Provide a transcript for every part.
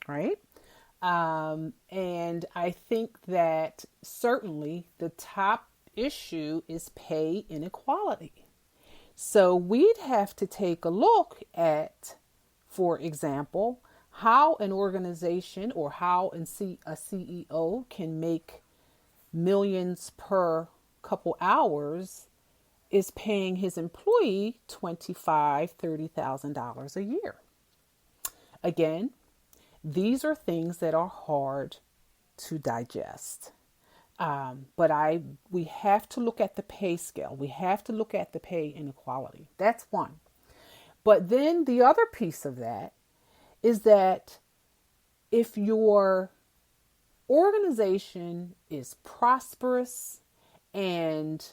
right? And I think that certainly the top issue is pay inequality. So we'd have to take a look at, for example, how an organization or how a CEO can make millions per couple hours is paying his employee $25,000, $30,000 a year. Again, these are things that are hard to digest. But we have to look at the pay scale. We have to look at the pay inequality. That's one. But then the other piece of that is that if your organization is prosperous and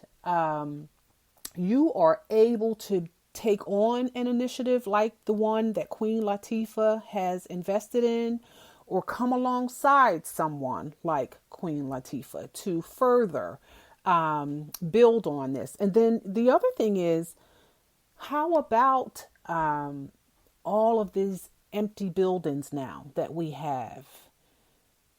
you are able to take on an initiative like the one that Queen Latifah has invested in, or come alongside someone like Queen Latifah to further build on this. And then the other thing is, how about all of these empty buildings now that we have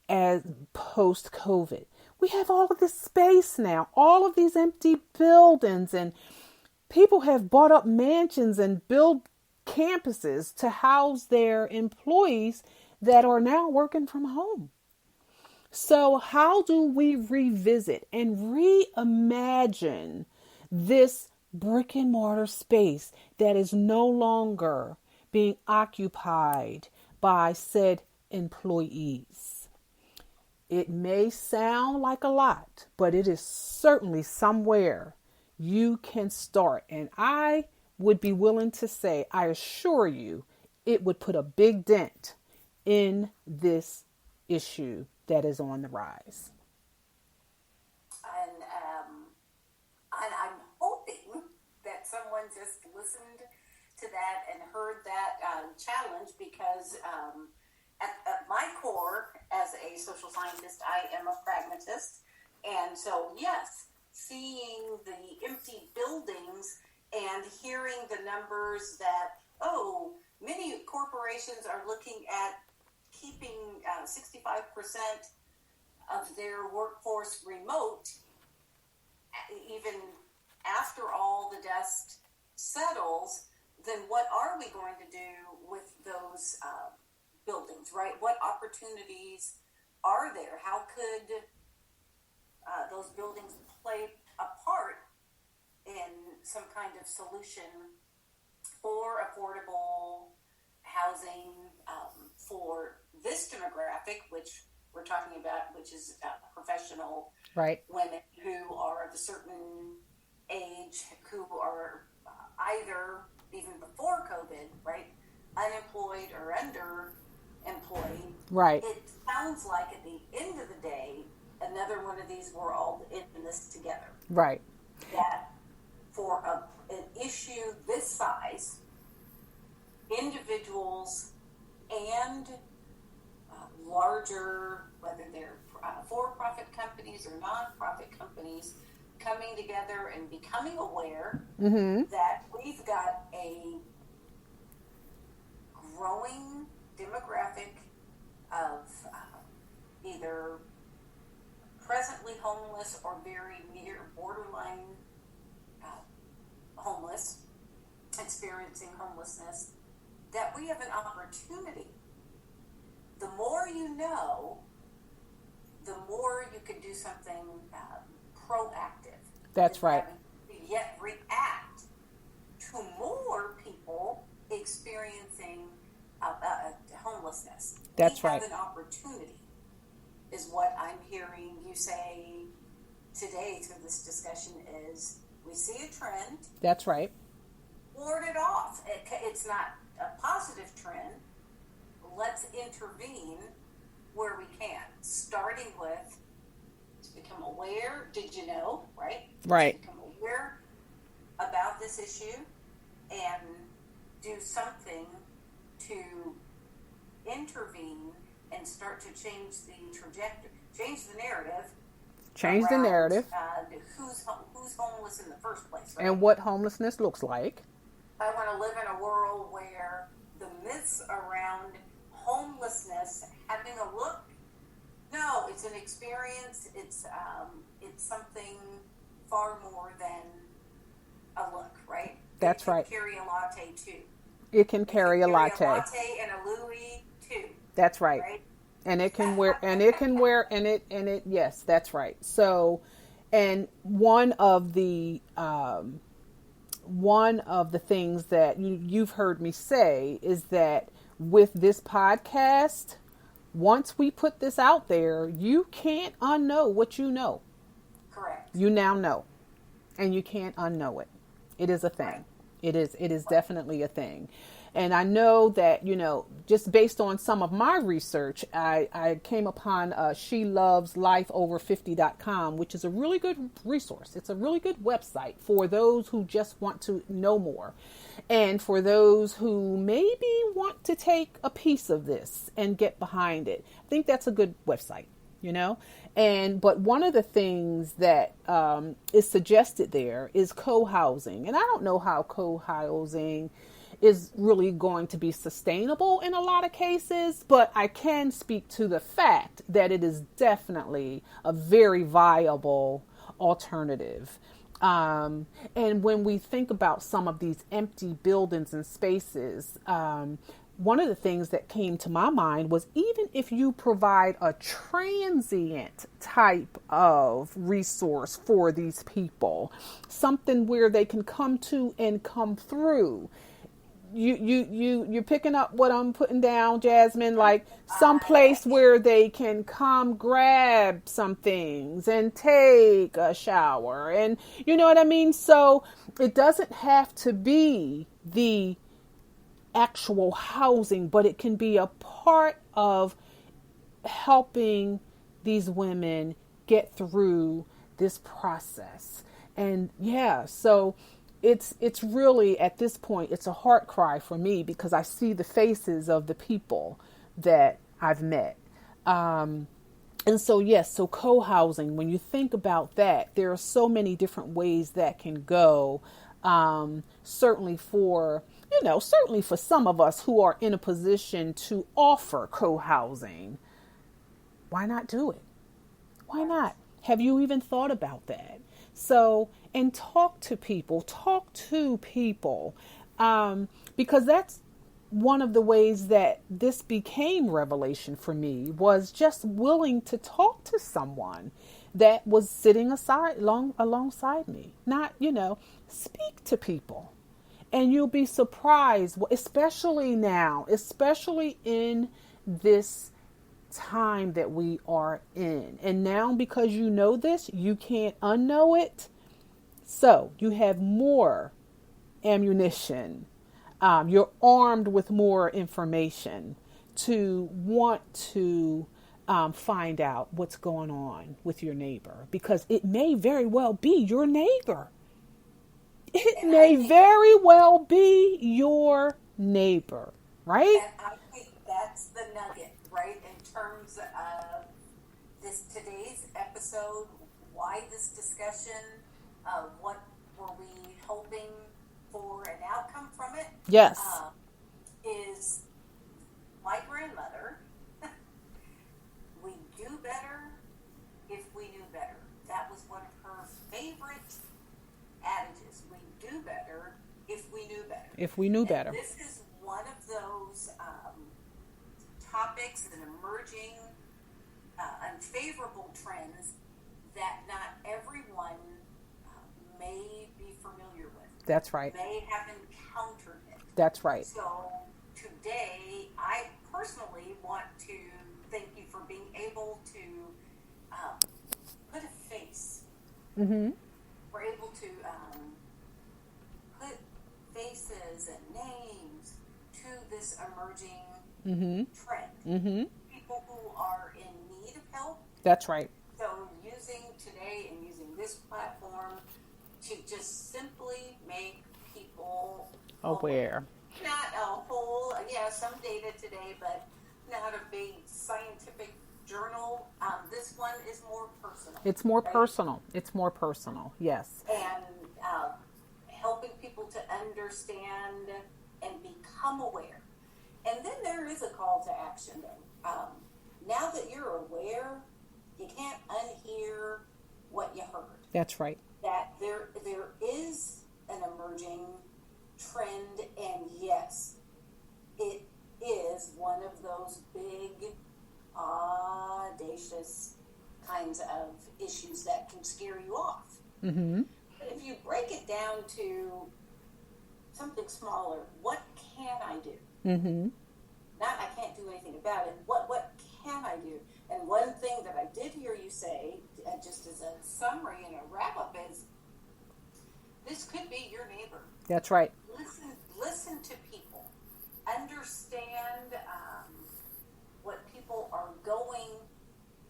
as post-COVID? We have all of this space now, all of these empty buildings, and people have bought up mansions and built campuses to house their employees that are now working from home. So how do we revisit and reimagine this brick and mortar space that is no longer being occupied by said employees? It may sound like a lot, but it is certainly somewhere you can start. And I would be willing to say, I assure you, it would put a big dent in this issue that is on the rise. And I'm hoping that someone just listened to that and heard that challenge, because at my core, as a social scientist, I am a pragmatist. And so, yes, seeing the empty buildings and hearing the numbers that, many corporations are looking at keeping 65% of their workforce remote, even after all the dust settles, then what are we going to do with those buildings, right? What opportunities are there? How could those buildings play a part in some kind of solution for affordable housing for this demographic, which we're talking about, which is professional Right. women who are of a certain age, who are either, even before COVID, right, unemployed or underemployed. Right. It sounds like at the end of the day, another one of these, we're all in this together. Right. That for an issue this size, individuals and larger, whether they're for-profit companies or non-profit companies, coming together and becoming aware that we've got a growing demographic of either presently homeless or very near borderline homeless, experiencing homelessness, that we have an opportunity. The more you know, the more you can do something proactive. That's right. Yet react to more people experiencing homelessness. That's we right. have an opportunity, is what I'm hearing you say today through this discussion. Is we see a trend. That's right. Ward it off. It's not a positive trend. Let's intervene where we can, starting with to become aware. Did you know, right? Right. To become aware about this issue and do something to intervene and start to change the trajectory, change the narrative. Change the narrative. Who's homeless in the first place, right? And what homelessness looks like. I want to live in a world where the myths around homelessness experience. It's something far more than a look, right? That's right. Carry a latte too. It can carry a latte. A latte and a Louis too. That's right. And it can wear, yes, that's right. So, and one of the things that you've heard me say is that with this podcast, once we put this out there, you can't unknow what you know. Correct. You now know, and you can't unknow it. It is a thing. Right. It is definitely a thing. And I know that, just based on some of my research, I came upon shelovesLifeOver50.com, which is a really good resource. It's a really good website for those who just want to know more. And for those who maybe want to take a piece of this and get behind it. I think that's a good website, but one of the things that is suggested there is co-housing. And I don't know how co-housing is really going to be sustainable in a lot of cases, but I can speak to the fact that it is definitely a very viable alternative. And when we think about some of these empty buildings and spaces, one of the things that came to my mind was even if you provide a transient type of resource for these people, something where they can come to and come through. You're picking up what I'm putting down, Jasmine, like some place where they can come grab some things and take a shower, and you know what I mean? So it doesn't have to be the actual housing, but it can be a part of helping these women get through this process. And so it's really, at this point, it's a heart cry for me because I see the faces of the people that I've met. And so, yes, so co-housing, when you think about that, there are so many different ways that can go. Certainly for some of us who are in a position to offer co-housing, why not do it? Why not? Have you even thought about that? So, and talk to people, because that's one of the ways that this became revelation for me, was just willing to talk to someone that was sitting alongside me. Not, speak to people. And you'll be surprised, especially now, especially in this time that we are in. And now, because you know this, you can't unknow it. So you have more ammunition. You're armed with more information to want to find out what's going on with your neighbor, because it may very well be your neighbor. It may very well be your neighbor, right? And I think that's the nugget, right? In terms of today's episode, why this discussion, what were we hoping for an outcome from it? Yes. Is my grandmother, we do better if we knew better. That was one of her favorite adages. We do better if we knew better. If we knew better. And this is one of those topics and emerging unfavorable trends that not everyone may be familiar with. That's right. May have encountered it. That's right. So today, I personally want to thank you for being able to put a face. Mm-hmm. We're able to put faces and names to this emerging trend. Mm-hmm. People who are in need of help. That's right. So using today and using this platform to just simply make people aware. Not a whole, some data today, but not a big scientific journal. This one is more personal. It's more personal. It's more personal, yes. And helping people to understand and become aware. And then there is a call to action, though. Now that you're aware, you can't unhear what you heard. That's right. That there is an emerging trend, and yes, it is one of those big, audacious kinds of issues that can scare you off. Mm-hmm. But if you break it down to something smaller, what can I do? Mm-hmm. Not I can't do anything about it. What can I do? And one thing that I did hear you say, just as a summary and a wrap up, is this could be your neighbor. That's right. Listen to people. Understand what people are going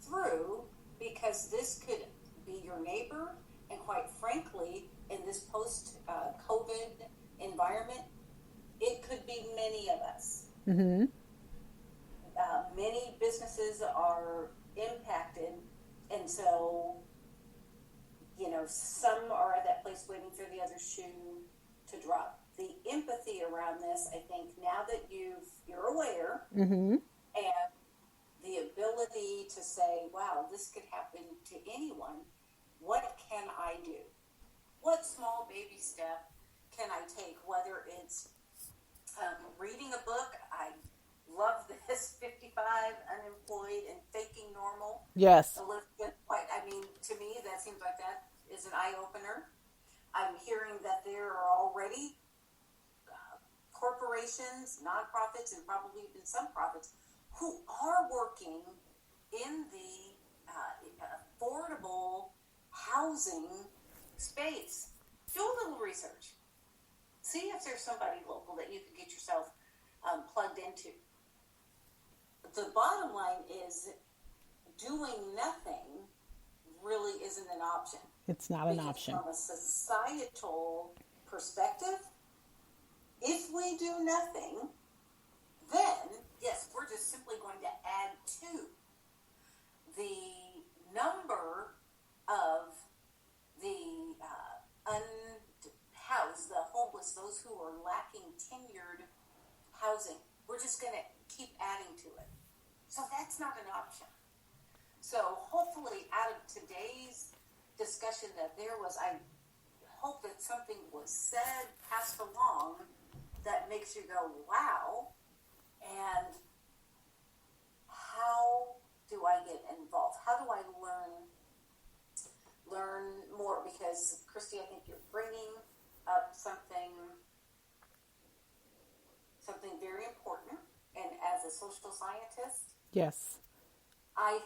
through, because this could be your neighbor, and quite frankly, in this post-COVID environment, it could be many of us. Mm-hmm. Many businesses are impacted, and so, some are at that place waiting for the other shoe to drop. The empathy around this, I think, now that you're aware, Mm-hmm. and the ability to say, wow, this could happen to anyone. What can I do? What small baby step can I take? Whether it's reading a book, I love this, 55, unemployed, and faking normal. Yes. Elizabeth White, to me, that seems like that is an eye-opener. I'm hearing that there are already corporations, nonprofits, and probably even some profits who are working in the affordable housing space. Do a little research. See if there's somebody local that you can get yourself plugged into. The bottom line is doing nothing really isn't an option. It's not an Because option. from a societal perspective, if we do nothing, then, yes, we're just simply going to add to the number of the unhoused, the homeless, those who are lacking tenured housing. We're just going to keep adding to it. So that's not an option. So hopefully out of today's discussion that there was, I hope that something was said, passed along, that makes you go, wow, and how do I get involved? How do I learn more? Because, Christy, I think you're bringing up something very important, and as a social scientist, Yes. I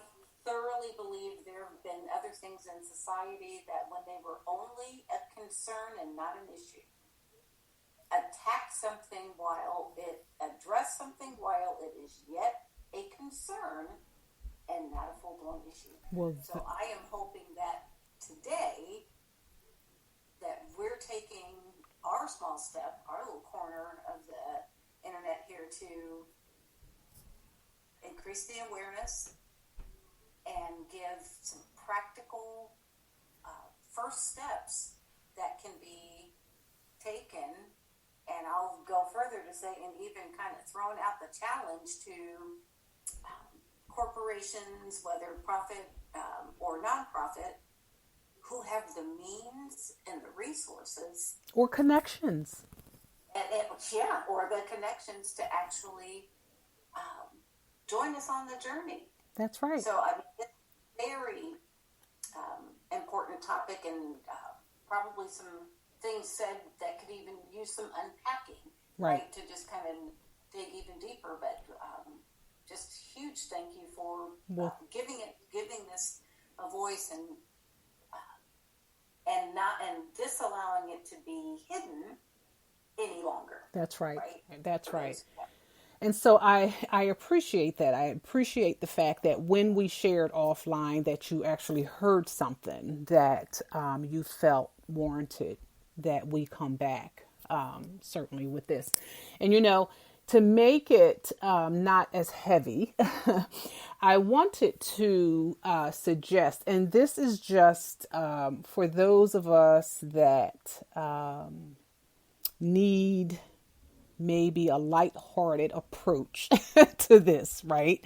thoroughly believe there have been other things in society that when they were only a concern and not an issue, attack something while it address something while it is yet a concern and not a full-blown issue. Well, So I am hoping that today that we're taking our small step, our little corner of the internet here to increase the awareness and give some practical first steps that can be taken. And I'll go further to say, and even kind of thrown out the challenge to corporations, whether profit or nonprofit, who have the means and the resources. Or connections. Or the connections to actually join us on the journey. That's right. So, it's a very important topic, and probably some things said that could even use some unpacking, Right. To just kind of dig even deeper. But just huge thank you for giving this a voice, and disallowing it to be hidden any longer. That's right. Right? That's right. Yeah. And so I appreciate that. I appreciate the fact that when we shared offline that you actually heard something that you felt warranted that we come back, certainly with this. And, to make it not as heavy, I wanted to suggest, and this is just for those of us that need maybe a lighthearted approach to this, right?